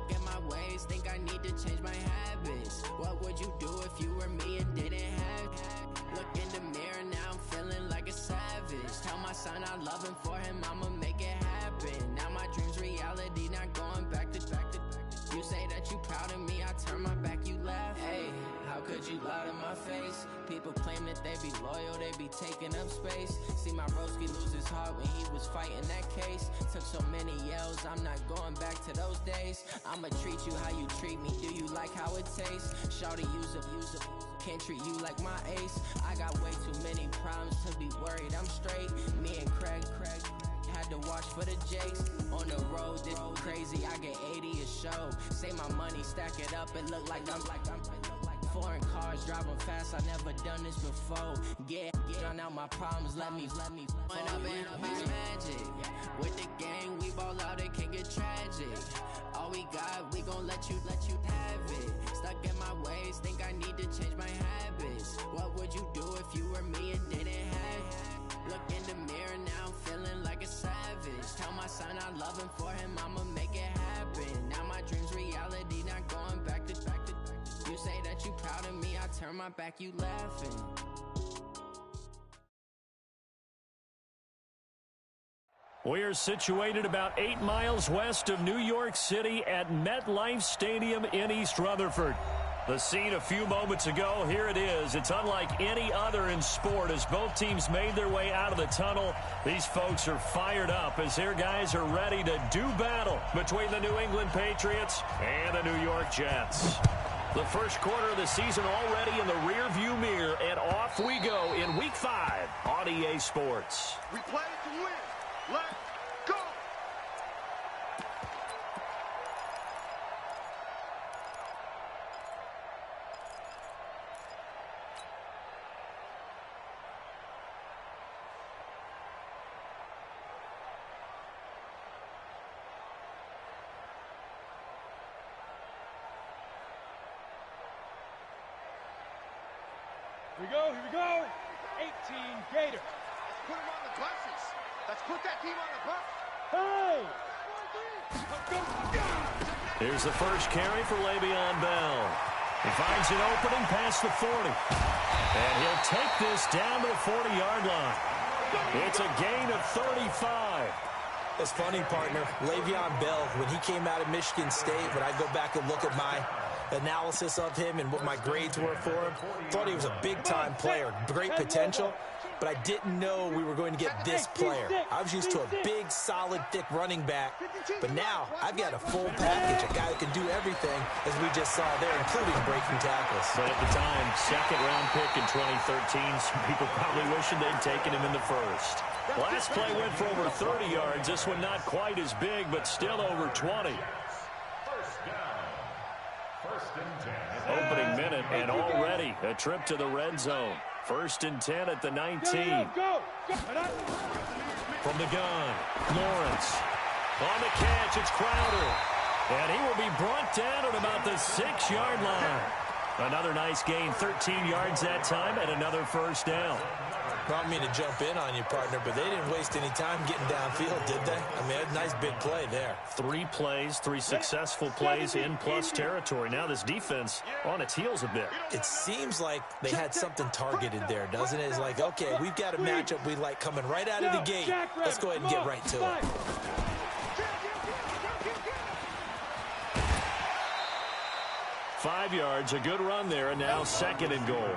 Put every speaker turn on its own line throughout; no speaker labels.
Stuck in my ways, think I need to change my habits. What would you do if you were me and didn't have? Look in the mirror, now I'm feeling like a savage. Tell my son I love him, for him I'ma make it happen. Now my dream's reality, not going back to. You say that you proud of me, I turn my back, you laugh. Hey, how could you lie to my face? People claim that they be loyal, they be taking up space. See my broski lose his heart when he was fighting that case. Took so many yells, I'm not going back to those days. I'ma treat you how you treat me, do you like how it tastes? Shawty, use up, can't treat you like my ace. I got way too many problems to be worried, I'm straight. Me and Craig had to watch for the Jakes. On the road, this crazy, I get 80 a show. Say my money, stack it up, it look like I'm foreign cars, driving fast, I never done this before. Get on out my problems, let me point up and it's magic. With the gang, we ball out, it can get tragic. All we got, we gon' let you have it. Stuck in my ways, think I need to change my habits. What would you do if you were me and didn't have? Look in the mirror, now I'm feeling like a savage. Tell my son I love him, for him I'ma make it happen. Now my dream's reality, not going back to. You say that you proud of me, I turn my back, you laughing.
We're situated about 8 miles west of New York City at MetLife Stadium in East Rutherford. The scene a few moments ago, here it is. It's unlike any other in sport as both teams made their way out of the tunnel. These folks are fired up as their guys are ready to do battle between the New England Patriots and the New York Jets. The first quarter of the season already in the rearview mirror, and off we go in Week 5 on EA Sports.
We play to win. Let's go!
Here we go. 18 Gators.
Let's put him on the buses. Let's put that team on the bus.
Hey!
Here's the first carry for Le'Veon Bell. He finds an opening past the 40. And he'll take this down to the 40-yard line. It's a gain of 35.
It's funny, partner. Le'Veon Bell, when he came out of Michigan State, when I go back and look at my analysis of him and what my grades were for him, thought he was a big-time player, great potential, but I didn't know we were going to get this player. I was used to a big, solid, thick running back, but now I've got a full package, a guy who can do everything, as we just saw there, including breaking tackles.
But at the time, second-round pick in 2013, some people probably wishing they'd taken him in the first. Last play went for over 30 yards. This one not quite as big, but still over 20. Opening minute, and already a trip to the red zone. 1st and 10 at the 19. From the gun, Lawrence. On the catch, it's Crowder. And he will be brought down at about the 6-yard line. Another nice gain, 13 yards that time, and another first down.
Brought me to jump in on you, partner, but they didn't waste any time getting downfield, did they? I mean, a nice big play there.
3 plays, 3 successful plays in plus territory. Now this defense on its heels a bit.
It seems like they had something targeted there, doesn't it? It's like, okay, we've got a matchup we like coming right out of the gate. Let's go ahead and get right to it.
Five yards, a good run there, and now 2nd and goal.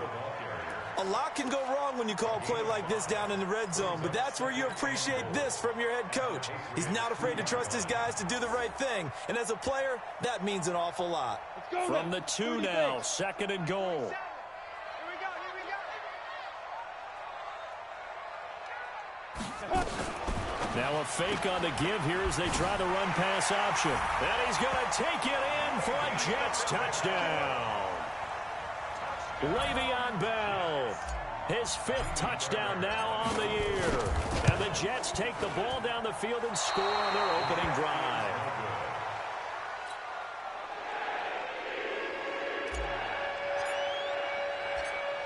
A lot can go wrong when you call a play like this down in the red zone, but that's where you appreciate this from your head coach. He's not afraid to trust his guys to do the right thing, and as a player, that means an awful lot.
From the 2 now, 2nd and goal. Now a fake on the give here as they try the run-pass option. And he's going to take it in for a Jets touchdown. Le'Veon Bell, his 5th touchdown now on the year. And the Jets take the ball down the field and score on their opening drive.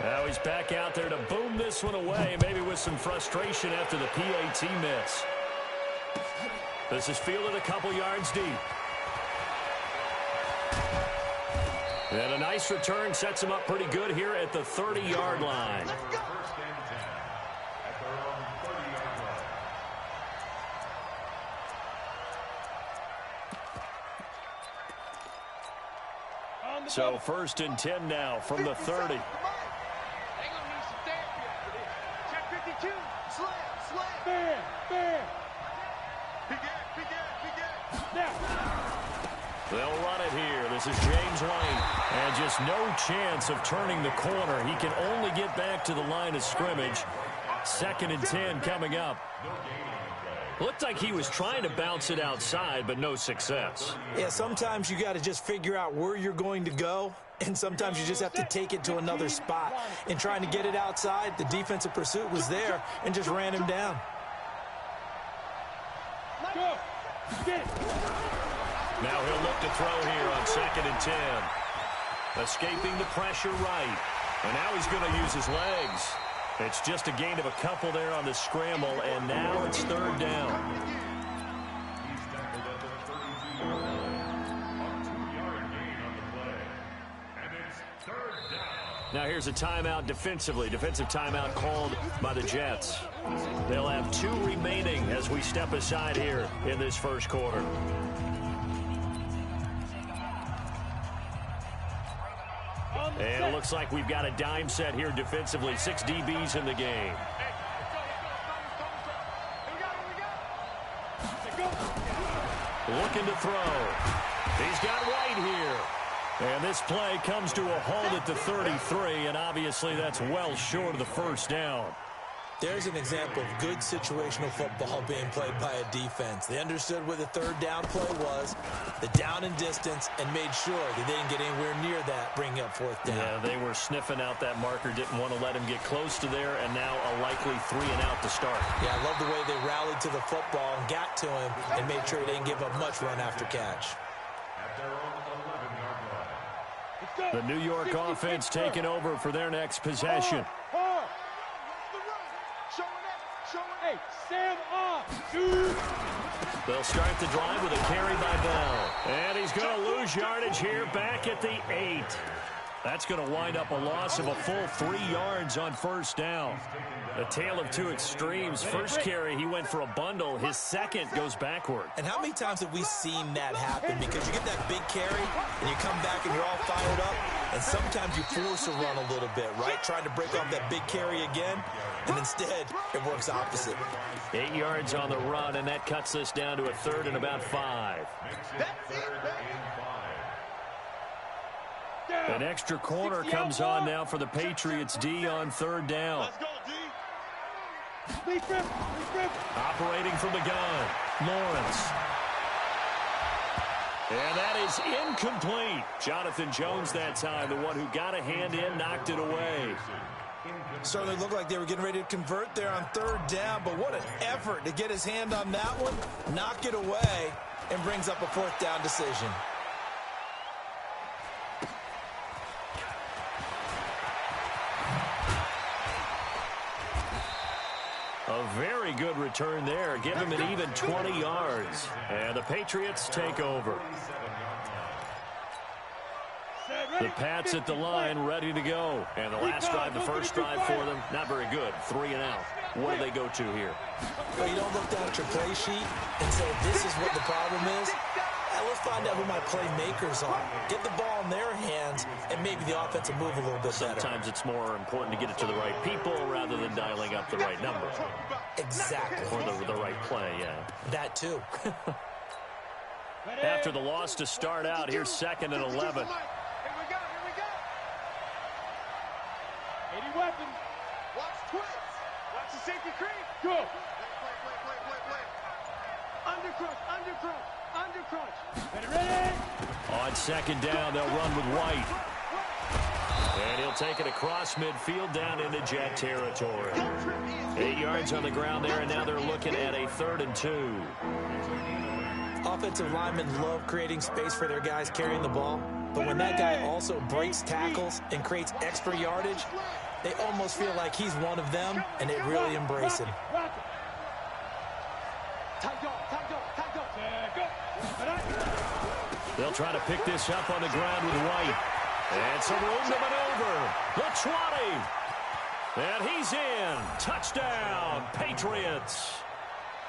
Now he's back out there to boom this one away, maybe with some frustration after the PAT miss. This is fielded a couple yards deep. And a nice return sets him up pretty good here at the 30-yard line. So 1st and 10 now from the 30.
They're gonna need some therapy after this. Check 52. Slam.
Bam.
Begin.
Now.
They'll run it here. This is James White. And just no chance of turning the corner. He can only get back to the line of scrimmage. 2nd and 10 coming up. Looked like he was trying to bounce it outside, but no success.
Yeah, sometimes you got to just figure out where you're going to go, and sometimes you just have to take it to another spot. In trying to get it outside, the defensive pursuit was there and just ran him down.
Go. Get it.
Now he'll look to throw here on 2nd and 10. Escaping the pressure right. And now he's going to use his legs. It's just a gain of a couple there on the scramble, and now it's 3rd down. Now here's a timeout defensively. Defensive timeout called by the Jets. They'll have 2 remaining as we step aside here in this first quarter. And it looks like we've got a dime set here defensively. 6 DBs in the game. Looking to throw. He's got White here. And this play comes to a halt at the 33, and obviously that's well short of the 1st down.
There's an example of good situational football being played by a defense. They understood where the 3rd down play was, the down and distance, and made sure that they didn't get anywhere near that, bringing up 4th down.
Yeah, they were sniffing out that marker, didn't want to let him get close to there, and now a likely 3 and out to start.
Yeah, I love the way they rallied to the football and got to him and made sure they didn't give up much run after catch.
The New York offense taking over for their next possession.
Hey, Sam off, dude.
They'll start the drive with a carry by Bell. And he's going to lose yardage here back at the 8. That's going to wind up a loss of a full 3 yards on 1st down. A tale of 2 extremes. First carry, he went for a bundle. His second goes backward.
And how many times have we seen that happen? Because you get that big carry, and you come back and you're all fired up, and sometimes you force a run a little bit, right? Trying to break off that big carry again, and instead it works opposite.
8 yards on the run, and that cuts this down to a 3rd and about 5. An extra corner comes on now for the Patriots D on 3rd down.
Let's go, D.
Operating from the gun, Lawrence. And that is incomplete. Jonathan Jones that time, the one who got a hand in, knocked it away.
Certainly looked like they were getting ready to convert there on 3rd down, but what an effort to get his hand on that one, knock it away, and brings up a 4th down decision.
A very good return there. Give him an even 20 yards. And the Patriots take over. The Pats at the line, ready to go. And the last drive, the first drive for them, not very good. 3 and out. What do they go to here?
Well, you don't look down at your play sheet and say, this is what the problem is. Let's find out who my playmakers are. Get the ball in their hands, and maybe the offense will move a little bit better.
Sometimes it's more important to get it to the right people rather than dialing up the right number.
Exactly.
Or the right play, yeah.
That too.
After the loss to start out, here's 2nd and 11.
Here we go.
80 weapons.
Watch twist. Watch the safety creep.
Go.
Play. Under crunch.
Ready.
On 2nd down, they'll run with White. And he'll take it across midfield down into Jet territory. 8 yards on the ground there, and now they're looking at a 3rd and 2.
Offensive linemen love creating space for their guys carrying the ball, but when that guy also breaks tackles and creates extra yardage, they almost feel like he's one of them, and they really embrace him.
They'll try to pick this up on the ground with White. And some room to maneuver. The 20. And he's in. Touchdown, Patriots.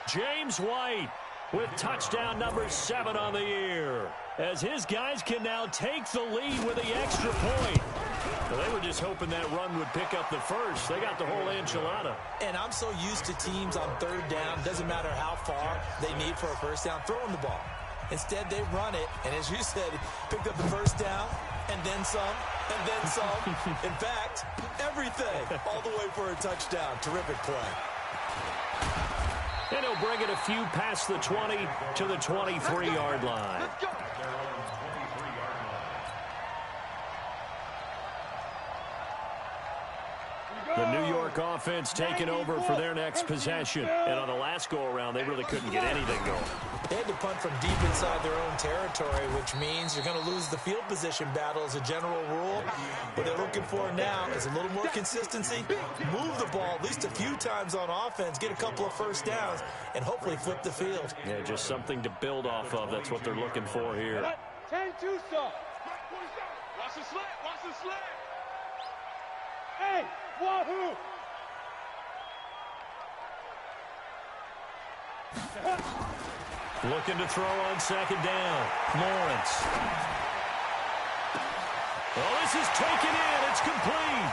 James White with touchdown number 7 on the year, as his guys can now take the lead with the extra point. Well, they were just hoping that run would pick up the first. They got the whole enchilada.
And I'm so used to teams on third down, doesn't matter how far they need for a first down, throwing the ball. Instead, they run it, and as you said, picked up the first down, and then some, and then some. In fact, everything, all the way for a touchdown. Terrific play.
And he'll bring it a few past the 20 to the 23-yard line.
Let's go.
The New York offense taking over for their next possession. And on the last go-around, they really couldn't get anything going.
They had to punt from deep inside their own territory, which means you're going to lose the field position battle as a general rule. What they're looking for now is a little more consistency, move the ball at least a few times on offense, get a couple of first downs, and hopefully flip the field.
Yeah, just something to build off of. That's what they're looking for here.
10-2 stop.
Watch the slant. Watch the slant.
Hey, Wahoo!
Looking to throw on second down. Lawrence. Oh, this is taken in. It's complete.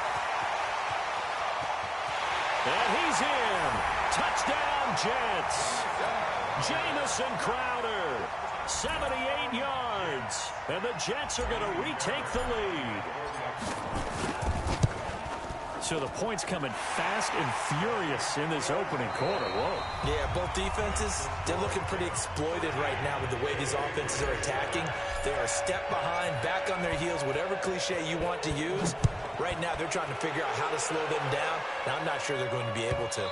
And he's in. Touchdown, Jets. Jamison Crowder. 78 yards. And the Jets are going to retake the lead. So the points coming fast and furious in this opening quarter. Whoa.
Yeah, both defenses, they're looking pretty exploited right now with the way these offenses are attacking. They are a step behind, back on their heels, whatever cliche you want to use. Right now, they're trying to figure out how to slow them down. Now, I'm not sure they're going to be able to.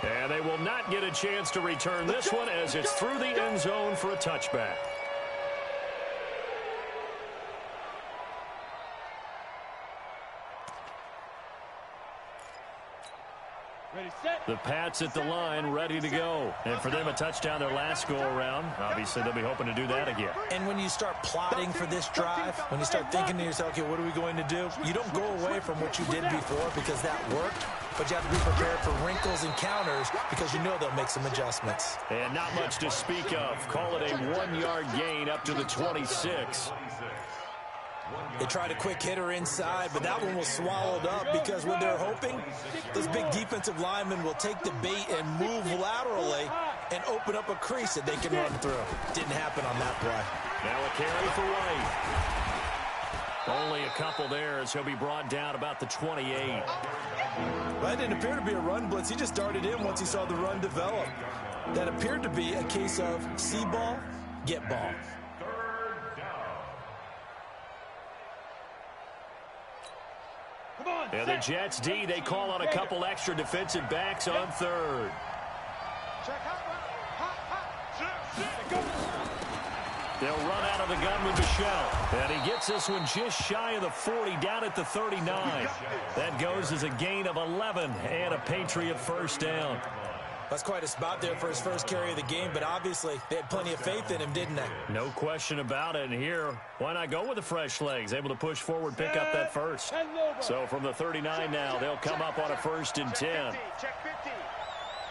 And they will not get a chance to return this one as it's through the end zone for a touchback.
Ready, set.
The Pats at the line, ready to go. And for them, a touchdown their last go-around. Obviously, they'll be hoping to do that again.
And when you start plotting for this drive, when you start thinking to yourself, okay, what are we going to do? You don't go away from what you did before because that worked, but you have to be prepared for wrinkles and counters because you know they'll make some adjustments.
And not much to speak of. Call it a 1-yard gain up to the 26.
They tried a quick hitter inside, but that one was swallowed up because what they're hoping, this big defensive lineman will take the bait and move laterally and open up a crease that they can run through. Didn't happen on that play.
Now a carry for White. Only a couple there as he'll be brought down about the 28.
That didn't appear to be a run blitz. He just darted in once he saw the run develop. That appeared to be a case of see ball, get ball.
And the Jets D, they call on a couple extra defensive backs on third. They'll run out of the gun with Michelle. And he gets this one just shy of the 40, down at the 39. That goes as a gain of 11 and a Patriot first down.
That's quite a spot there for his first carry of the game, but obviously they had plenty of faith in him, didn't they?
No question about it. And here, why not go with the fresh legs? Able to push forward, pick up that first. So from the 39 now, they'll come up on a 1st and 10.
Check 50.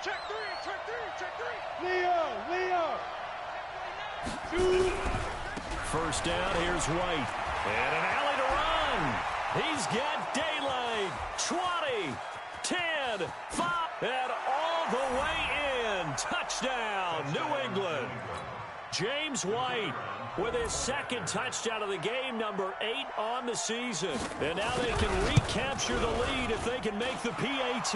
Check 3. Check 3. Check 3.
Leo. 2.
First down, here's White. And an alley to run. He's got daylight. 20, 10, 5, and all the way in. Touchdown, New England. James White with his second touchdown of the game, number 8 on the season. And now they can recapture the lead if they can make the PAT.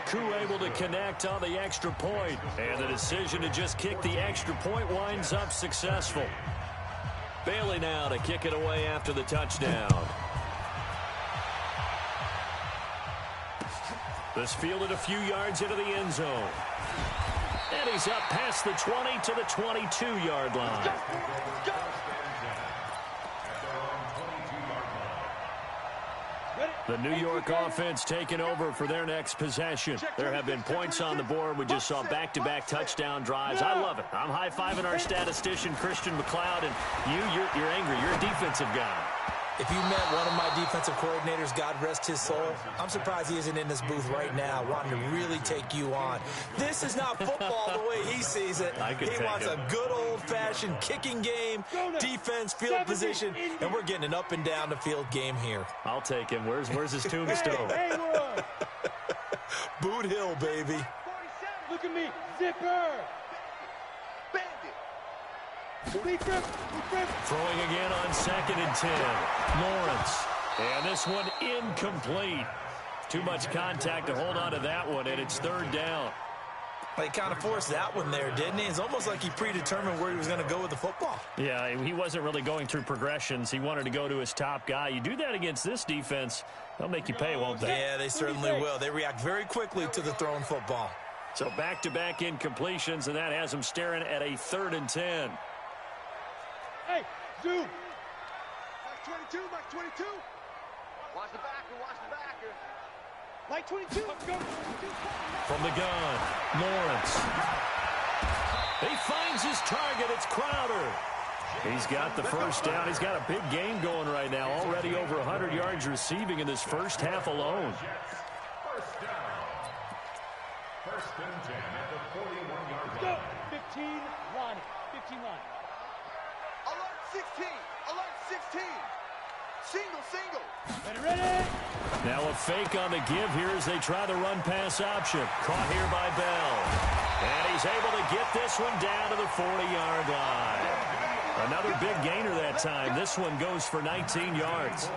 Koo able to connect on the extra point. And the decision to just kick the extra point winds up successful. Bailey now to kick it away after the touchdown. This fielded a few yards into the end zone. And he's up past the 20 to the 22-yard line. The New York offense taking over for their next possession. There have been points on the board. We just saw back-to-back touchdown drives. I love it. I'm high-fiving our statistician, Christian McLeod, and you're angry. You're a defensive guy.
If you met one of my defensive coordinators, God rest his soul, I'm surprised he isn't in this booth right now wanting to really take you on. This is not football the way he sees it. He wants a good old-fashioned kicking game, defense, field position, and we're getting an up-and-down-the-field game here.
I'll take him. Where's his tombstone?
Boot Hill, baby.
Look at me, zipper.
Throwing again on 2nd and 10. Lawrence. And this one incomplete. Too much contact to hold on to that one, and it's 3rd down.
He kind of forced that one there, didn't he? It's almost like he predetermined where he was going to go with the football.
Yeah, he wasn't really going through progressions. He wanted to go to his top guy. You do that against this defense, they'll make you pay, won't they?
Yeah, they certainly will. They react very quickly to the thrown football.
So back-to-back incompletions, and that has them staring at a 3rd and 10.
Hey, zoom.
Mike 22, Mike 22. Watch the backer, watch the backer.
Mike 22.
From the gun, Lawrence. He finds his target. It's Crowder. He's got the first down. He's got a big game going right now. Already over 100 yards receiving in this first half alone.
First down. 1st and 10 at the 41-yard line.
15 line. 15 line.
Alert 16, alert 16. Single.
Ready.
Now a fake on the give here as they try the run-pass option. Caught here by Bell. And he's able to get this one down to the 40-yard line. Another big gainer that time. This one goes for 19 yards.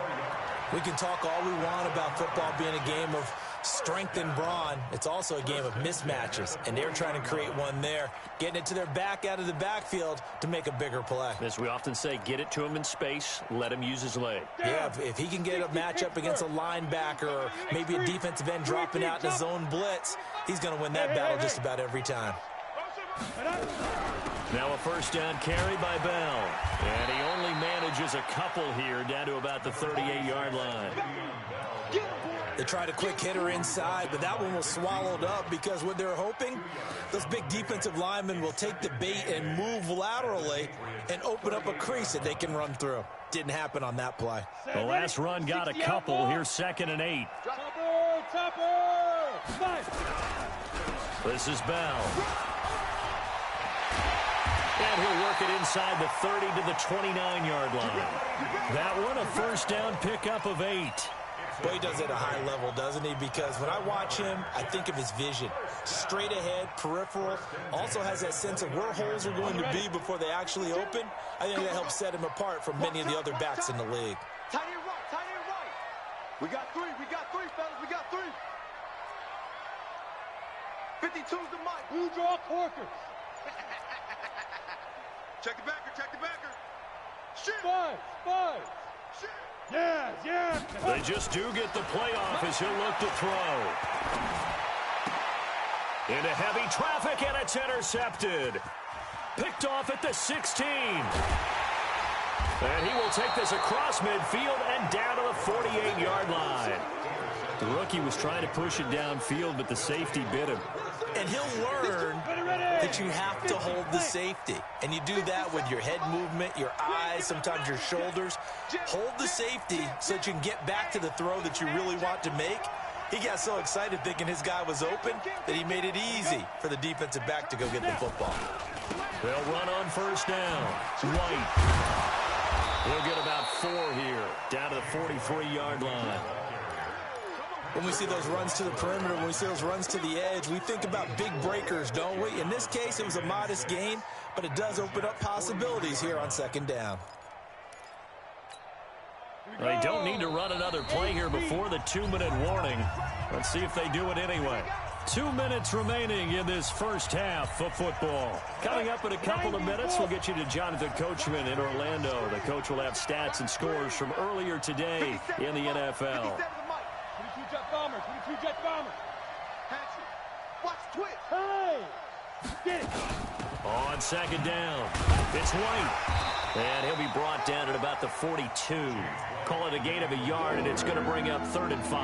We can talk all we want about football being a game of strength and brawn. It's also a game of mismatches, and they're trying to create one there, getting it to their back out of the backfield to make a bigger play.
As we often say, get it to him in space, let him use his leg.
Yeah, if he can get a matchup against a linebacker or maybe a defensive end dropping out in a zone blitz, he's going to win that battle just about every time.
Now a first down carry by Bell. And he only manages a couple here down to about the 38-yard line.
They tried a quick hitter inside, but that one was swallowed up because what they're hoping, those big defensive linemen will take the bait and move laterally and open up a crease that they can run through. Didn't happen on that play.
The last run got a couple. Here's 2nd and 8.
Topper.
This is Bell. And he'll work it inside the 30 to the 29-yard line. That one, a first down pickup of 8.
Well, he does it at a high level, doesn't he? Because when I watch him, I think of his vision. Straight ahead, peripheral. Also has that sense of where holes are going to be before they actually open. I think that helps set him apart from many of the other backs in the league.
Tight end right, tight end right. We got three, fellas, we got 3. 52's the mic.
Blue draw Corker.
Check the backer. Shit.
5.
Shit.
Yeah.
They just do get the playoff as he'll look to throw. Into heavy traffic, and it's intercepted. Picked off at the 16. And he will take this across midfield and down to the 48-yard line. The rookie was trying to push it downfield, but the safety bit him.
And he'll learn that you have to hold the safety. And you do that with your head movement, your eyes, sometimes your shoulders. Hold the safety so that you can get back to the throw that you really want to make. He got so excited thinking his guy was open that he made it easy for the defensive back to go get the football.
They'll run on first down. White. He'll get about 4 here, down to the 43-yard line.
When we see those runs to the perimeter, when we see those runs to the edge, we think about big breakers, don't we? In this case, it was a modest gain, but it does open up possibilities here on 2nd down.
They don't need to run another play here before the 2-minute warning. Let's see if they do it anyway. 2 minutes remaining in this first half of football. Coming up in a couple of minutes, we'll get you to Jonathan Coachman in Orlando. The coach will have stats and scores from earlier today in the NFL.
22 jet bomber.
Watch twitch.
Hey! Get it.
On 2nd down, it's White. And he'll be brought down at about the 42. Call it a gain of a yard, and it's going to bring up 3rd and 5.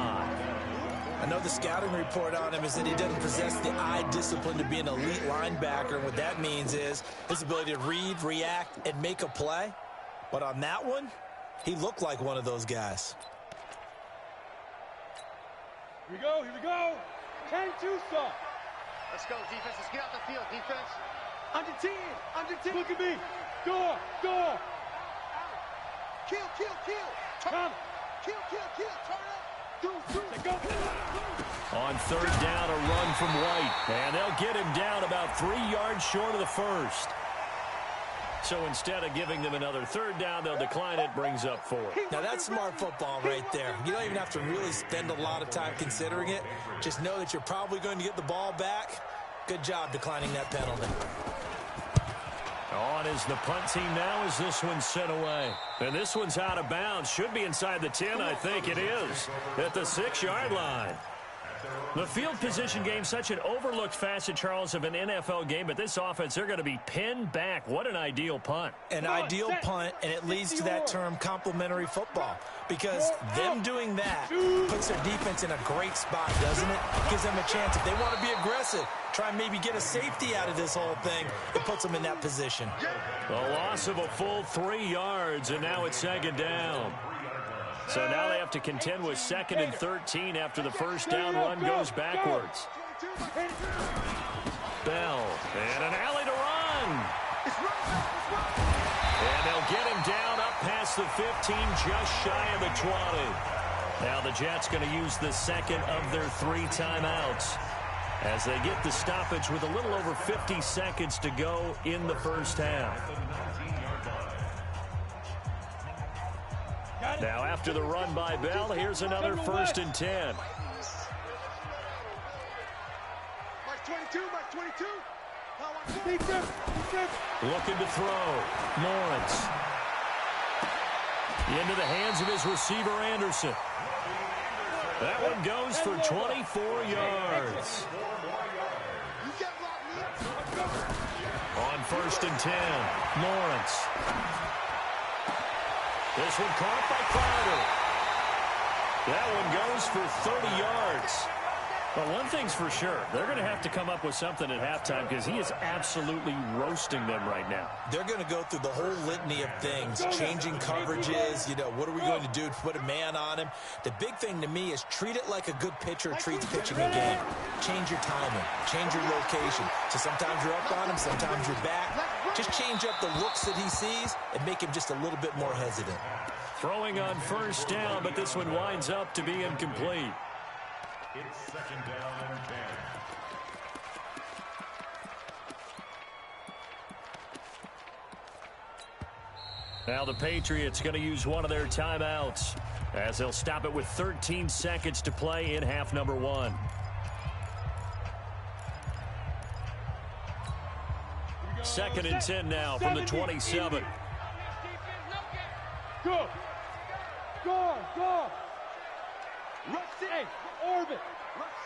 I know the scouting report on him is that he doesn't possess the eye discipline to be an elite linebacker. And what that means is his ability to read, react, and make a play. But on that one, He looked like one of those guys.
Here we go, here we go. 10-2 stop.
Let's go, defense. Let's get out the field, defense. Under 10. Under 10.
Look at me. Go, go.
Kill, kill, kill.
Come.
Kill, kill, kill. Turn up.
Say go.
On third down, a run from White. And they'll get him down about 3 yards short of the first. So instead of giving them another third down, they'll decline it, brings up 4.
Now, that's smart football right there. You don't even have to really spend a lot of time considering it. Just know that you're probably going to get the ball back. Good job declining that penalty.
On is the punt team now as this one's sent away. And this one's out of bounds. Should be inside the 10, I think it is, at the 6-yard line. The field position game, such an overlooked facet, Charles, of an NFL game, but this offense, they're going to be pinned back. What an ideal punt.
An ideal punt, and it leads to that term complementary football, because them doing that puts their defense in a great spot, doesn't it? Gives them a chance. If they want to be aggressive, try and maybe get a safety out of this whole thing, it puts them in that position.
A loss of a full 3 yards, and now it's second down. So now they have to contend with 2nd and 13 after the first down run goes backwards. Bell, and an alley to run. And they'll get him down up past the 15, just shy of the 20. Now the Jets going to use the second of their 3 timeouts as they get the stoppage with a little over 50 seconds to go in the first half. Now after the run by Bell, here's another 1st and 10.
Mark 22, Mark 22.
Looking to throw. Lawrence. Into the hands of his receiver, Anderson. That one goes for 24 yards. On 1st and 10, Lawrence. This one caught by Crowder. That one goes for 30 yards. But one thing's for sure, they're going to have to come up with something at halftime because he is absolutely roasting them right now.
They're going to go through the whole litany of things, changing coverages, what are we going to do to put a man on him? The big thing to me is treat it like a good pitcher treats pitching a game. Change your timing, change your location. So sometimes you're up on him, sometimes you're back. Just change up the looks that he sees and make him just a little bit more hesitant.
Throwing on 1st down, but this one winds up to be incomplete.
It's 2nd down and 10.
Now the Patriots going to use one of their timeouts as they'll stop it with 13 seconds to play in half number 1. Second and 10 now from the 27.
Go. Go. Go.
Rush
Hey, orbit.
Rush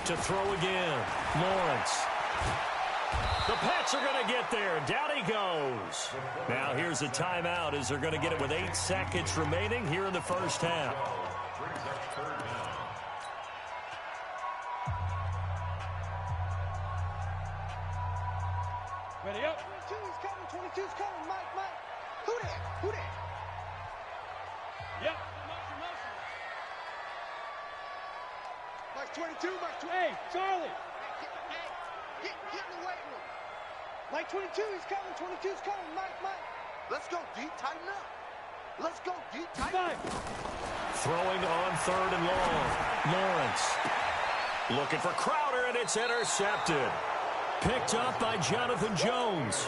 To throw again. Lawrence. The Pats are going to get there. Down he goes. Now here's a timeout as they're going to get it with 8 seconds remaining here in the first half.
Ready up.
22's coming. 22's coming. Mike. Who that?
Yep.
Mike 22. Mike 22.
Hey, Charlie.
Get in the weight room. Mike 22, he's coming. 22's coming. Mike. Let's go deep. Tighten up. Let's go deep. Tighten up.
Throwing on 3rd and long. Lawrence. Looking for Crowder, and it's intercepted. Picked up by Jonathan Jones.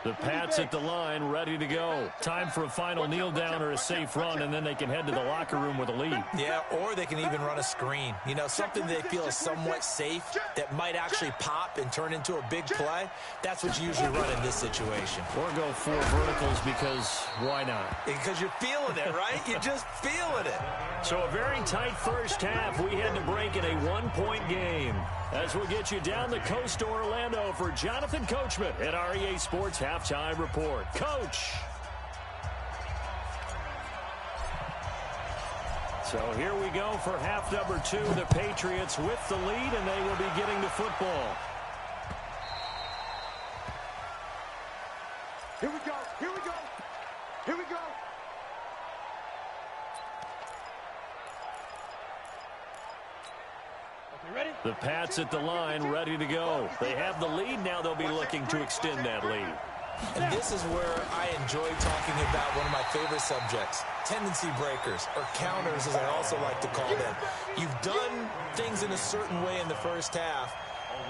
The Pats at the line, ready to go. Time for a final kneel down or a safe run, and then they can head to the locker room with a lead.
Yeah, or they can even run a screen. Something they feel is somewhat safe that might actually pop and turn into a big play. That's what you usually run in this situation.
Or go 4 verticals because why not?
Because you're feeling it, right? You're just feeling it.
So a very tight first half. We head to break in a 1-point game. As we'll get you down the coast to Orlando for Jonathan Coachman at REA Sports Halftime Report. Coach. So here we go for half number 2. The Patriots with the lead, and they will be getting the football.
Here we go. Here we go. Here we go.
Okay, ready?
The Pats at the line, ready to go. They have the lead. Now they'll be looking to extend that lead.
And this is where I enjoy talking about one of my favorite subjects, tendency breakers, or counters as I also like to call them. You've done things in a certain way in the first half,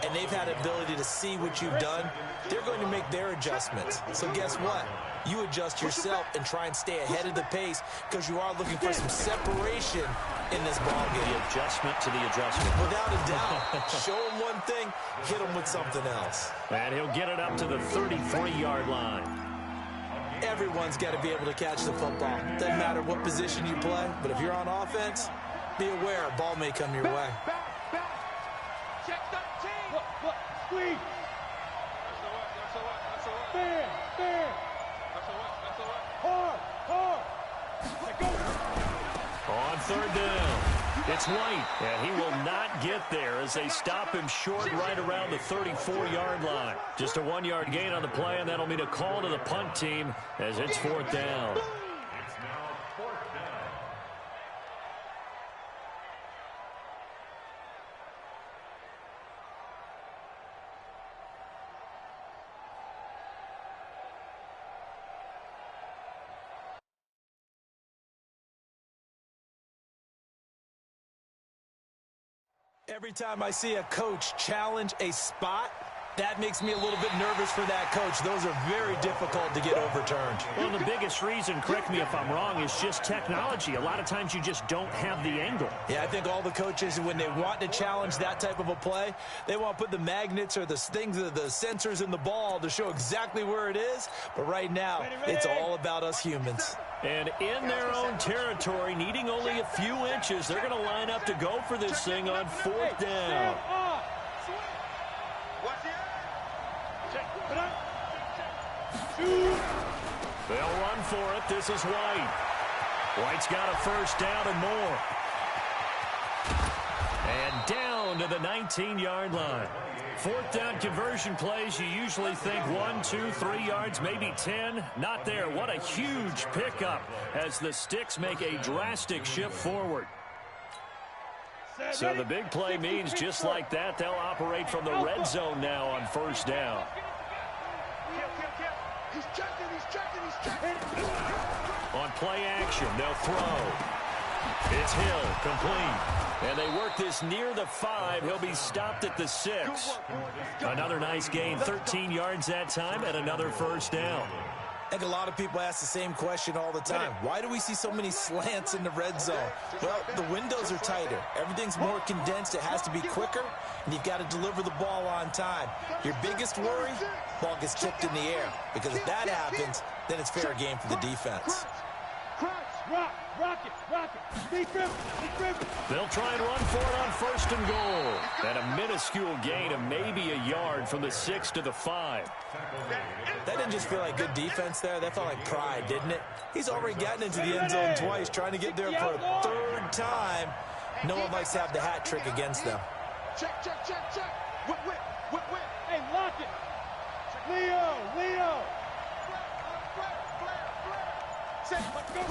and they've had ability to see what you've done. They're going to make their adjustments. So guess what? You adjust yourself and try and stay ahead of the pace because you are looking for some separation in this ball game.
The adjustment to the adjustment.
Without a doubt. Show him one thing, hit him with something else.
And he'll get it up to the 33-yard line.
Everyone's got to be able to catch the football. Doesn't matter what position you play, but if you're on offense, be aware a ball may come your way.
Back. Check 13.
What? Squeeze. Fair. Hard. Let go.
On third down, it's White, and he will not get there as they stop him short right around the 34-yard line. Just a 1-yard gain on the play, and that'll mean a call to the punt team as it's fourth down.
It's now fourth down.
Every time I see a coach challenge a spot, that makes me a little bit nervous for that coach. Those are very difficult to get overturned.
Well, the biggest reason, correct me if I'm wrong, is just technology. A lot of times you just don't have the angle.
Yeah, I think all the coaches, when they want to challenge that type of a play, they want to put the magnets or the things, the sensors in the ball to show exactly where it is. But right now, it's all about us humans.
And in their own territory, needing only a few inches, they're going to line up to go for this thing on fourth down. They'll run for it. This is White. White's got a first down and more. And down to the 19-yard line. Fourth down conversion plays, you usually think 1, 2, 3 yards, maybe 10. Not there. What a huge pickup as the Sticks make a drastic shift forward. So the big play means just like that, they'll operate from the red zone now on first down.
He's checking.
On play action, they'll throw. It's Hill, complete. And they work this near the 5. He'll be stopped at the 6. Another nice gain, 13 yards that time, and another first down.
I think a lot of people ask the same question all the time. Why do we see so many slants in the red zone? Well, the windows are tighter. Everything's more condensed. It has to be quicker, and you've got to deliver the ball on time. Your biggest worry, ball gets tipped in the air. Because if that happens, then it's fair game for the defense.
Rock it. Defense.
They'll try and run for it on first and goal. And a minuscule gain of maybe a yard from the 6 to the 5.
That didn't just feel like good defense there. That felt like pride, didn't it? He's already gotten into the end zone twice, trying to get there for a third time. No one likes to have the hat trick against them.
Check. Whip.
Hey, lock it. Leo. Let's go.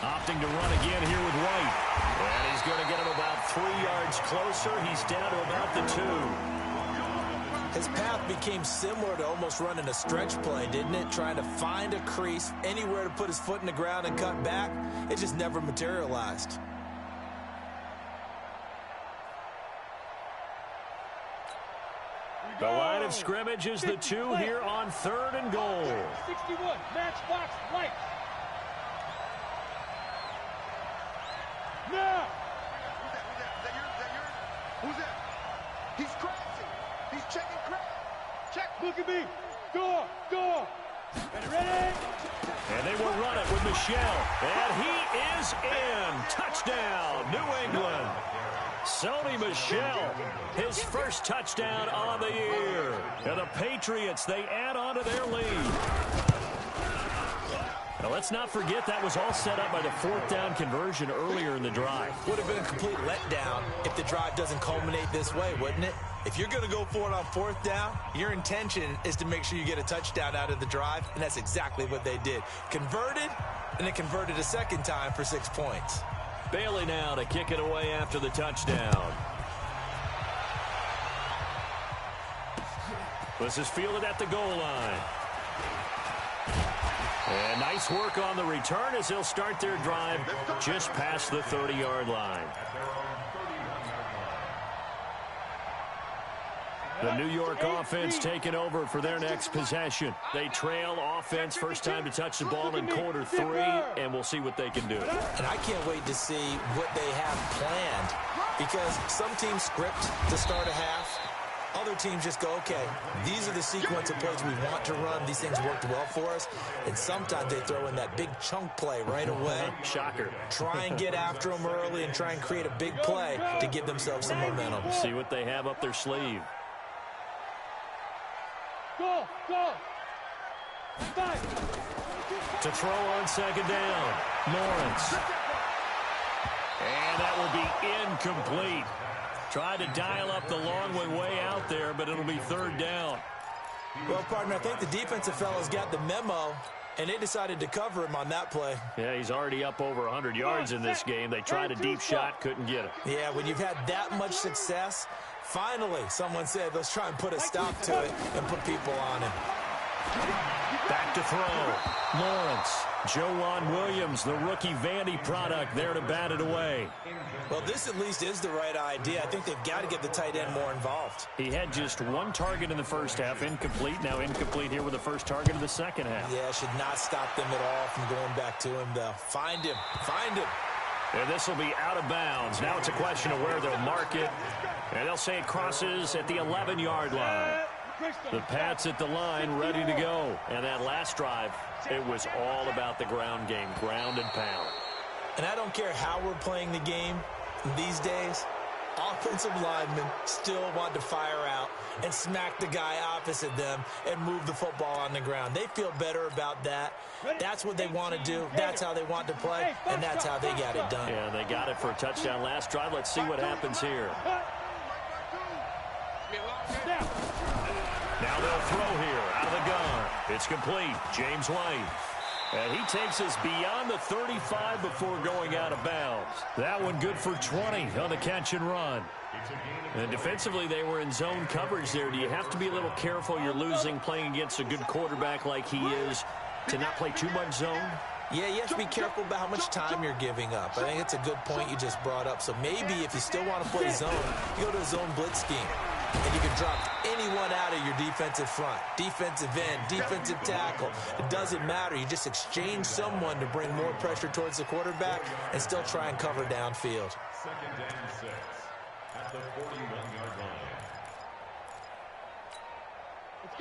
Opting to run again here with White. And he's going to get him about 3 yards closer. He's down to about the 2.
His path became similar to almost running a stretch play, didn't it? Trying to find a crease, anywhere to put his foot in the ground and cut back. It just never materialized.
The line of scrimmage is the 2 here on third and goal.
61, matchbox, White. Now.
Is that yours? Who's that? He's crashing. He's checking crash. Check.
Look at me. Door. Ready?
And they will run it with Michelle. And he is in. Touchdown, New England. Sony Michel, his first touchdown on the year. And the Patriots, they add on to their lead. Now, let's not forget that was all set up by the fourth down conversion earlier in the drive.
Would have been a complete letdown if the drive doesn't culminate this way, wouldn't it? If you're going to go for it on fourth down, your intention is to make sure you get a touchdown out of the drive, and that's exactly what they did. Converted, and it converted a second time for 6 points.
Bailey now to kick it away after the touchdown. This is fielded at the goal line. And nice work on the return as they'll start their drive just past the 30-yard line. The New York offense taking over for their next possession. They trail offense first time to touch the ball in quarter 3, and we'll see what they can do.
And I can't wait to see what they have planned, because some teams script to start a half. Other teams just go, okay, these are the sequence of plays we want to run. These things worked well for us. And sometimes they throw in that big chunk play right away.
Shocker.
Try and get after them early and try and create a big play to give themselves some momentum.
See what they have up their sleeve.
Go, go.
To throw on second down, Lawrence. And that will be incomplete. Tried to dial up the long way out there, but it'll be third down.
Well, partner, I think the defensive fellas got the memo, and they decided to cover him on that play.
Yeah, he's already up over 100 yards in this game. They tried a deep shot, couldn't get it.
Yeah, when you've had that much success, finally someone said, let's try and put a stop to it and put people on him.
Back to throw. Lawrence. Joejuan Williams, the rookie Vandy product, there to bat it away.
Well, this at least is the right idea. I think they've got to get the tight end more involved.
He had just one target in the first half, incomplete. Now incomplete here with the first target of the second half.
Yeah, should not stop them at all from going back to him, though. Find him. Find him.
And this will be out of bounds. Now it's a question of where they'll mark it. And they'll say it crosses at the 11-yard line. The Pats at the line, ready to go. And that last drive, it was all about the ground game, ground and pound.
And I don't care how we're playing the game these days, offensive linemen still want to fire out and smack the guy opposite them and move the football on the ground. They feel better about that. That's what they want to do. That's how they want to play, and that's how they got it done.
Yeah, they got it for a touchdown last drive. Let's see what happens here. Now they'll throw here out of the gun. It's complete. James White. And he takes us beyond the 35 before going out of bounds. That one good for 20 on the catch and run. And defensively, they were in zone coverage there. Do you have to be a little careful? You're losing playing against a good quarterback like he is to not play too much zone?
Yeah, you have to be careful about how much time you're giving up. I think it's a good point you just brought up. So maybe if you still want to play zone, you go to a zone blitz scheme. And you can drop anyone out of your defensive front, defensive end, defensive tackle. It doesn't matter. You just exchange someone to bring more pressure towards the quarterback and still try and cover downfield.
Second down 6 at the 41-yard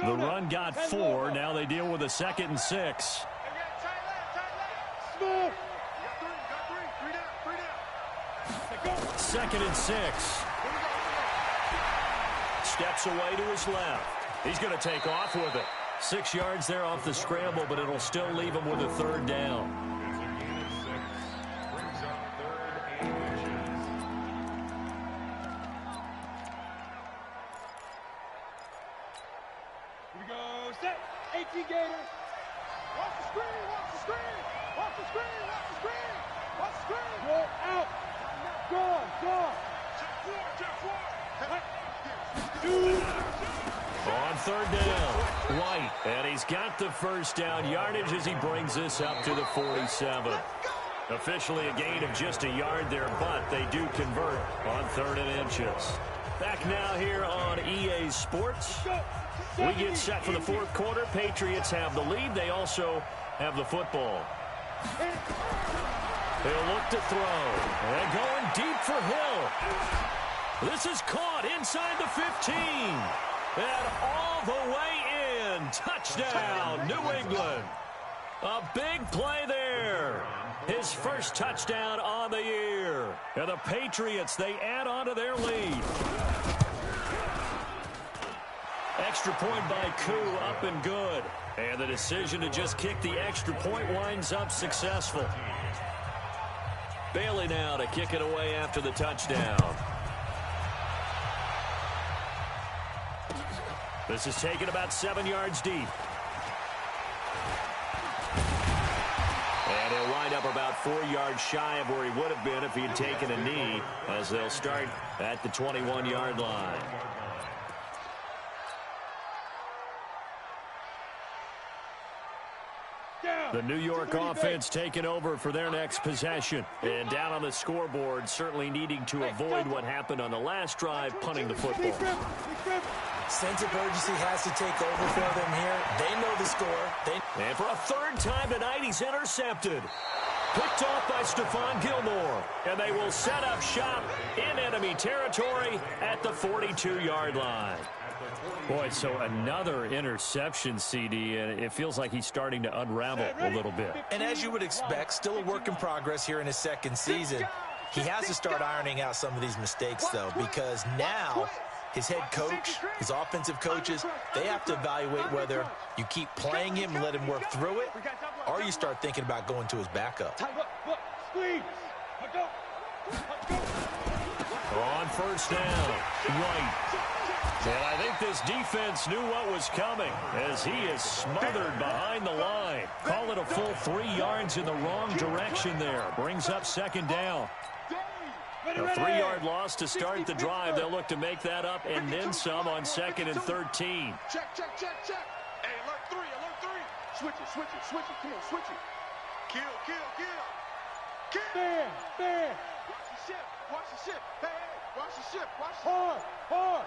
line.
The run got 4. Now they deal with a 2nd and 6.
Smooth.
2nd and 6. Steps away to his left. He's going to take off with it. 6 yards there off the scramble, but it'll still leave him with a third down.
It's a gain of 6. Brings up 3rd and inches.
Here we go. Set. 18 Gators. Watch the screen. Watch the screen. Watch the screen. Watch the screen. Watch the screen. Go out. Go. Go. Check 4.
On third down, White, and he's got the first down yardage as he brings this up to the 47. Officially a gain of just a yard there, but they do convert on 3rd and inches. Back now here on EA Sports. We get set for the 4th quarter. Patriots have the lead. They also have the football. They'll look to throw. And going deep for Hill. This is caught inside the 15. And all the way in. Touchdown, New England. A big play there. His first touchdown on the year. And the Patriots, they add on to their lead. Extra point by Koo, up and good. And the decision to just kick the extra point winds up successful. Bailey now to kick it away after the touchdown. This is taken about 7 yards deep. And he'll wind up about 4 yards shy of where he would have been if he had taken a knee, as they'll start at the 21-yard line. The New York offense taking over for their next possession. And down on the scoreboard, certainly needing to avoid what happened on the last drive, punting the football.
Sense of urgency has to take over for them here. They know the score.
And for a third time tonight, he's intercepted. Picked off by Stephon Gilmore. And they will set up shop in enemy territory at the 42-yard line. Boy, so another interception, CD, and it feels like he's starting to unravel a little bit.
And as you would expect, still a work in progress here in his second season. He has to start ironing out some of these mistakes, though, because now his head coach, his offensive coaches, they have to evaluate whether you keep playing him and let him work through it, or you start thinking about going to his backup.
On first down, White. And I think this defense knew what was coming as he is smothered behind the line. Call it a full 3 yards in the wrong direction there. Brings up second down. A 3-yard loss to start the drive. They'll look to make that up and then some on 2nd and 13.
Check. Hey, alert three. Switch it. Come on, switch it. Kill. Bam. Watch the ship. Hey, watch the ship.
Hard.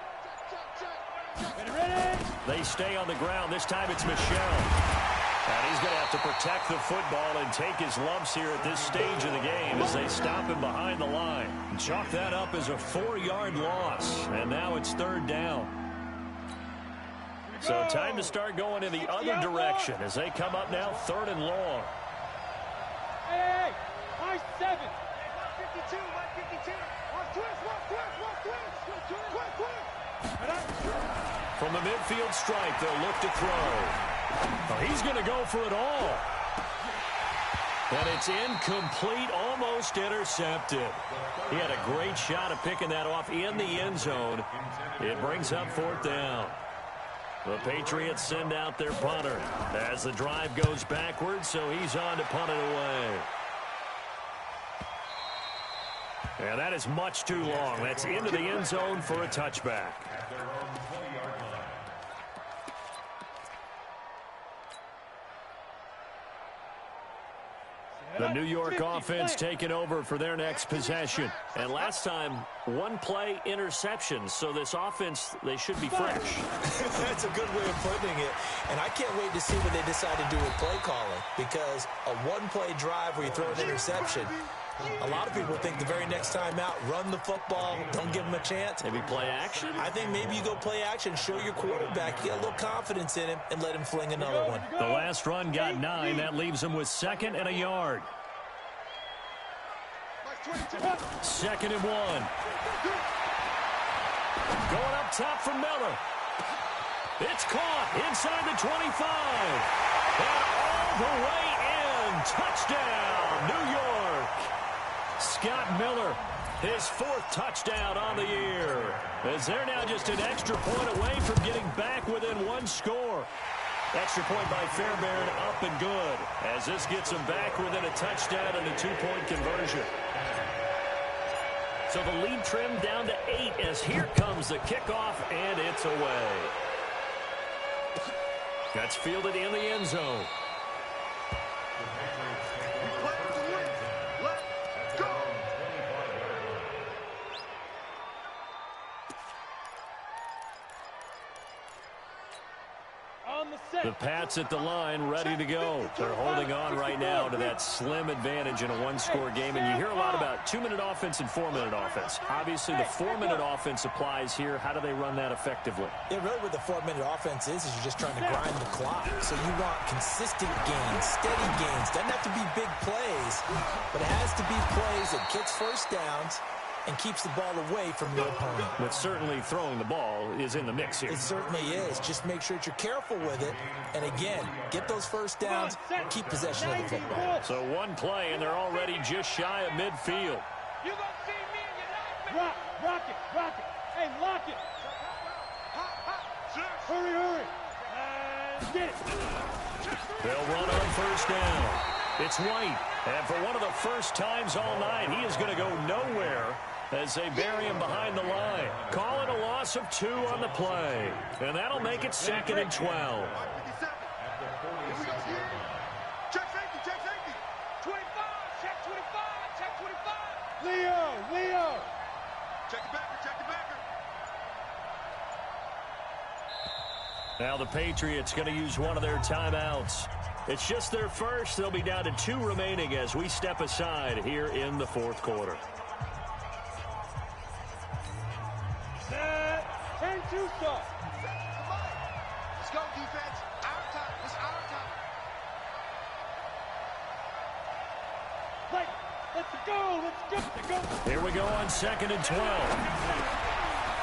Ready.
They stay on the ground. This time it's Michel. And he's going to have to protect the football and take his lumps here at this stage of the game as they stop him behind the line. Chalk that up as a 4-yard loss. And now it's third down. So time to start going in the other direction as they come up now 3rd and long.
Hey, nice 7.
152. Watch twist.
From the midfield stripe, they'll look to throw. Oh, he's going to go for it all. And it's incomplete, almost intercepted. He had a great shot at picking that off in the end zone. It brings up 4th down. The Patriots send out their punter as the drive goes backwards, so he's on to punt it away. And that is much too long. That's into the end zone for a touchback. The New York offense taking over for their next possession. And last time, 1 play interception. So this offense, they should be fresh.
That's a good way of putting it. And I can't wait to see what they decide to do with play calling. Because a 1-play drive where you throw an interception, a lot of people think the very next time out, run the football, don't give him a chance.
Maybe play action?
I think maybe you go play action, show your quarterback, get a little confidence in him, and let him fling another one.
The last run got 9. That leaves him with 2nd and a yard. 2nd and 1. Going up top for Miller. It's caught inside the 25. And all the way in. Touchdown, New York. Scott Miller, his 4th touchdown on the year. As they're now just an extra point away from getting back within 1 score. Extra point by Fairbairn, up and good. As this gets them back within a touchdown and a 2-point conversion. So the lead trimmed down to 8 as here comes the kickoff, and it's away. That's fielded in the end zone. The Pats at the line, ready to go. They're holding on right now to that slim advantage in a 1-score game. And you hear a lot about 2-minute offense and 4-minute offense. Obviously, the 4-minute offense applies here. How do they run that effectively?
Yeah, really what the 4-minute offense is you're just trying to grind the clock. So you want consistent gains, steady gains. Doesn't have to be big plays, but it has to be plays that gets first downs and keeps the ball away from your opponent.
But certainly throwing the ball is in the mix here.
It certainly is. Just make sure that you're careful with it. And again, get those first downs, keep possession of the football.
So one play, and they're already just shy of midfield.
You gonna see me in your life, man. Rock it. Hey, lock it. Hurry. Get it.
They'll run on first down. It's White. And for one of the first times all night, he is going to go nowhere as they bury him behind the line. Calling a loss of 2 on the play. And that'll make it 2nd and 12.
Here we go here. Check safety.
25. Check 25. Leo.
Check the backer.
Now the Patriots going to use one of their timeouts. It's just their first. They'll be down to 2 remaining as we step aside here in the 4th quarter.
Set. 10-2 start.
Let's go, defense. Our time. It's our time.
Let's go.
Here we go on 2nd and 12.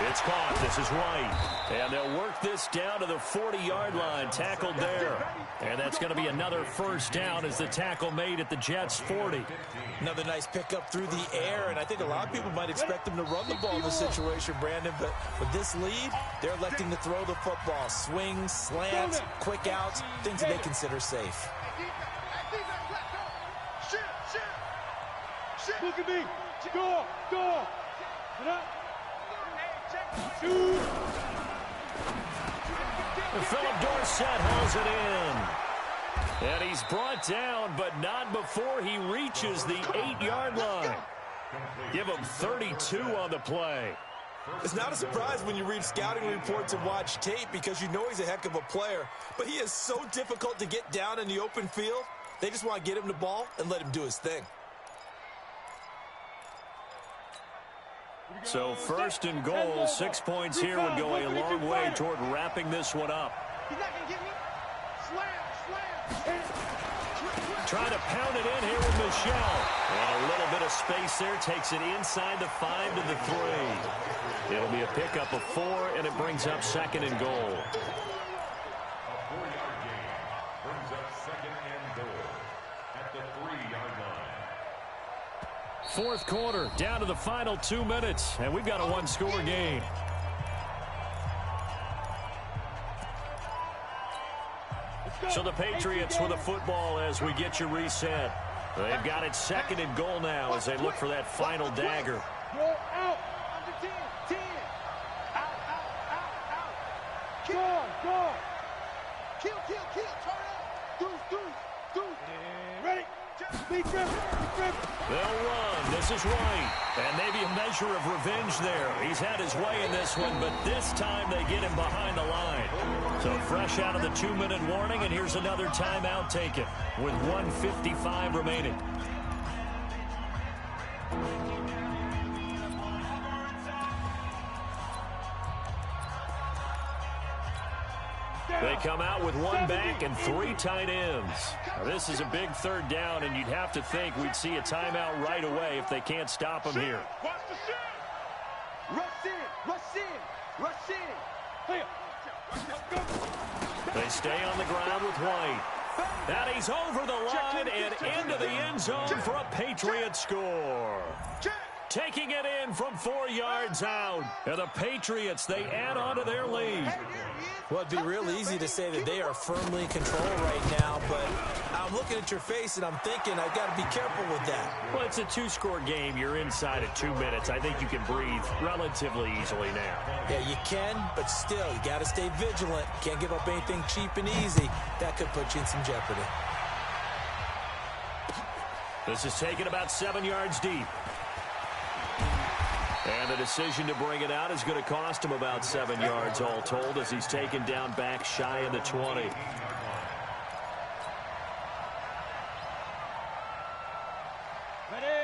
It's caught. This is White. And they'll work this down to the 40-yard line. Tackled there. And that's going to be another first down as the tackle made at the Jets' 40.
Another nice pickup through the air, and I think a lot of people might expect them to run the ball in this situation, Brandon, but with this lead, they're electing to throw the football. Swings, slants, quick outs, things that they consider safe.
Look at me. Go. Get up.
Philip Dorsett hauls it in. And he's brought down, but not before he reaches the 8-yard line. Give him 32 on the play.
It's not a surprise when you read scouting reports and watch tape because you know he's a heck of a player. But he is so difficult to get down in the open field. They just want to get him the ball and let him do his thing.
So 1st and goal, 6 points here would go a long way toward wrapping this one up.
He's not going to get me. Slam.
Trying to pound it in here with Michel. And a little bit of space there takes it inside the 5 to the 3. It'll be a pickup of 4, and it brings up 2nd and goal.
A 4-yard gain brings up 2nd and goal at the 3-yard line.
4th quarter, down to the final 2 minutes, and we've got a 1-score game. So the Patriots with the football as we get you reset. They've got it 2nd and goal now as they look for that final dagger.
Go out. Under 10. Out. Go.
Kill. Turn up. Deuce.
Ready. Be driven.
They'll run. This is White. And maybe a measure of revenge there. He's had his way in this one, but this time they get him behind the line. So fresh out of the 2-minute warning, and here's another timeout taken with 1:55 remaining. They come out with 1 back and 3 tight ends. Now, this is a big 3rd down, and you'd have to think we'd see a timeout right away if they can't stop him here.
Watch the shit. Rush in. Hey.
They stay on the ground with White. And he's over the line and into the end zone for a Patriot score. Taking it in from 4 yards out. And the Patriots, they add on to their lead.
Well, it'd be real easy to say that they are firmly in control right now, but I'm looking at your face and I'm thinking I've got to be careful with that.
Well, it's a 2-score game. You're inside of 2 minutes. I think you can breathe relatively easily now.
Yeah, you can, but still, you got to stay vigilant. Can't give up anything cheap and easy. That could put you in some jeopardy.
This is taken about 7 yards deep. And the decision to bring it out is going to cost him about 7 yards all told as he's taken down back shy of the 20.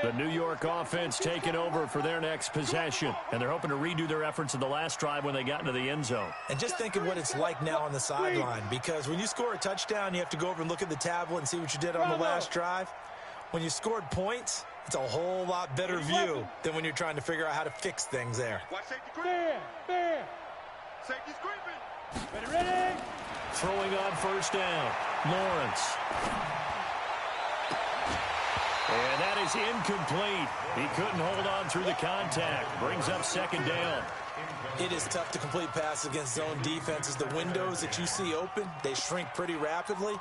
The New York offense taking over for their next possession. And they're hoping to redo their efforts in the last drive when they got into the end zone.
And just think of what it's like now on the sideline, because when you score a touchdown, you have to go over and look at the tablet and see what you did on the last drive. When you scored points, It's a whole lot better view than when you're trying to figure out how to fix things there.
Watch safety creeping. Bam. Safety's creeping. Ready.
Throwing on first down. Lawrence. And that is incomplete. He couldn't hold on through the contact. Brings up second down.
It is tough to complete passes against zone defenses. The windows that you see open, they shrink pretty rapidly.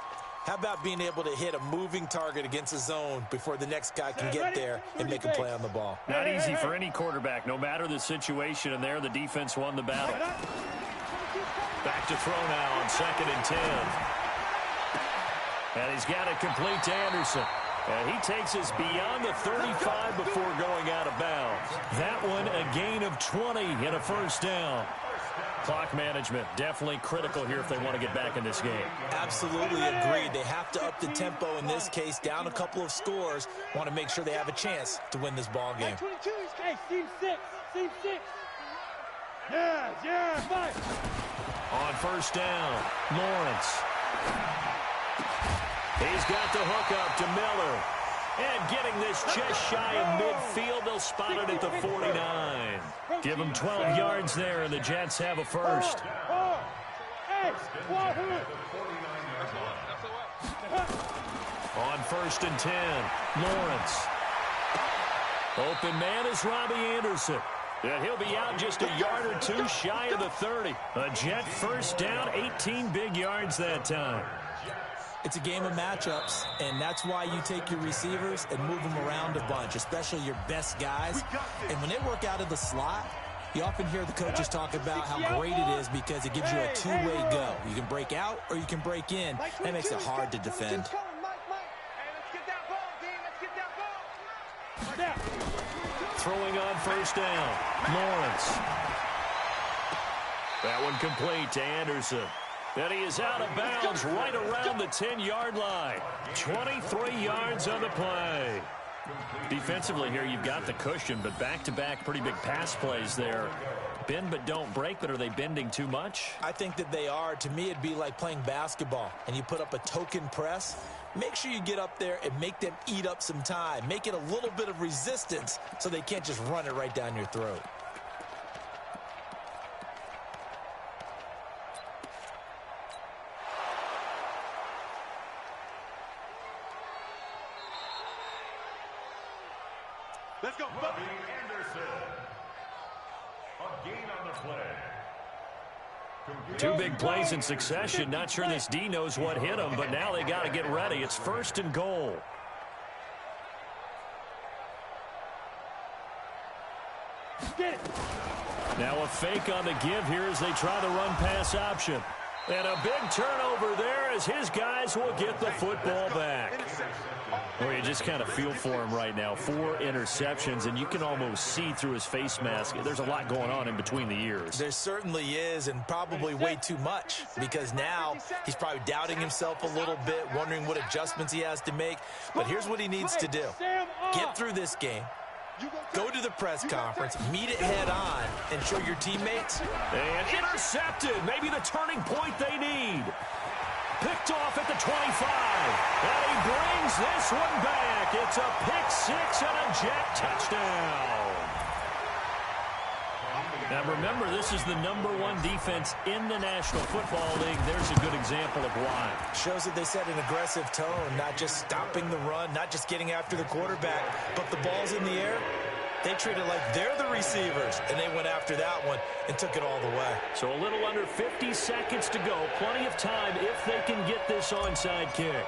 How about being able to hit a moving target against a zone before the next guy can get there and make a play on the ball?
Not easy for any quarterback, no matter the situation, and there the defense won the battle. Back to throw now on 2nd and 10. And he's got it complete to Anderson. And he takes us beyond the 35 before going out of bounds. That one a gain of 20 and a first down. Clock management definitely critical here if they want to get back in this game.
Absolutely agreed. They have to up the tempo in this case, down a couple of scores. Want to make sure they have a chance to win this ball game.
22, hey, team 6. Yeah, fight.
On first down, Lawrence. He's got the hook up to Miller. And getting this just shy of midfield, they'll spot it at the 49. Give them 12 yards there, and the Jets have a first. On 1st and 10, Lawrence. Open man is Robbie Anderson. And he'll be out just a yard or two shy of the 30. A Jet first down, 18 big yards that time.
It's a game of matchups, and that's why you take your receivers and move them around a bunch, especially your best guys. And when they work out of the slot, you often hear the coaches talk about how great it is because it gives you a two-way go. You can break out or you can break in. That makes it hard to defend.
Throwing on first down, Lawrence. That one complete to Anderson. And he is out of bounds right around the 10-yard line. 23 yards on the play. Defensively here, you've got the cushion, but back-to-back pretty big pass plays there. Bend but don't break, but are they bending too much?
I think that they are. To me, it'd be like playing basketball, and you put up a token press. Make sure you get up there and make them eat up some time. Make it a little bit of resistance so they can't just run it right down your throat.
Let's go.
Robbie Anderson. A gain on the play.
Two big plays in succession. Not sure this D knows what hit him, but now they got to get ready. It's 1st and goal. Now a fake on the give here as they try the run-pass option. And a big turnover there as his guys will get the football back. Well, you just kind of feel for him right now. 4 interceptions, and you can almost see through his face mask. There's a lot going on in between the ears.
There certainly is, and probably way too much, because now he's probably doubting himself a little bit, wondering what adjustments he has to make. But here's what he needs to do. Get through this game. Go to the press conference, meet it head on, and show your teammates.
And intercepted. Maybe the turning point they need. Picked off at the 25. And he brings this one back. It's a pick 6 and a Jet touchdown. Now remember, this is the #1 defense in the National Football League. There's a good example of why.
Shows that they set an aggressive tone, not just stopping the run, not just getting after the quarterback, but the ball's in the air. They treat it like they're the receivers, and they went after that one and took it all the way.
So a little under 50 seconds to go. Plenty of time if they can get this onside kick.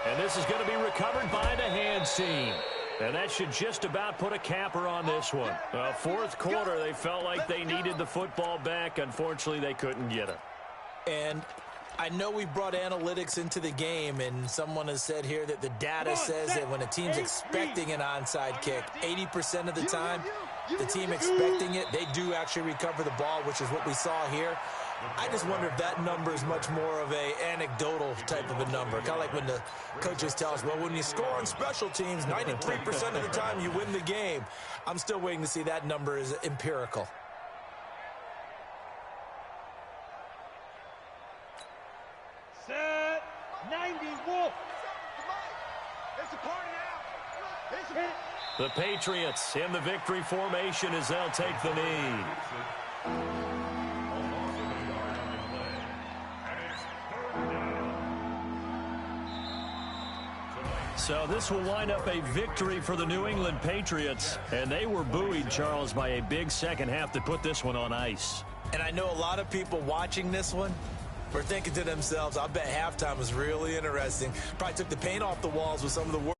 And this is going to be recovered by the hands team. And that should just about put a capper on this one. 4th quarter, they felt like they needed the football back. Unfortunately, they couldn't get it.
And I know we brought analytics into the game, and someone has said here that the data says that when a team's expecting an onside kick, 80% of the time, the team expecting it, they do actually recover the ball, which is what we saw here. I just wonder if that number is much more of a anecdotal type of a number. Kind of like when the coaches tell us, well, when you score on special teams, 93% of the time you win the game. I'm still waiting to see that number is empirical.
Set. 90 Wolf.
It's a party now. It's a...
The Patriots in the victory formation as they'll take the knee. So this will wind up a victory for the New England Patriots. And they were buoyed, Charles, by a big second half that put this one on ice.
And I know a lot of people watching this one were thinking to themselves, I bet halftime was really interesting. Probably took the paint off the walls with some of the work.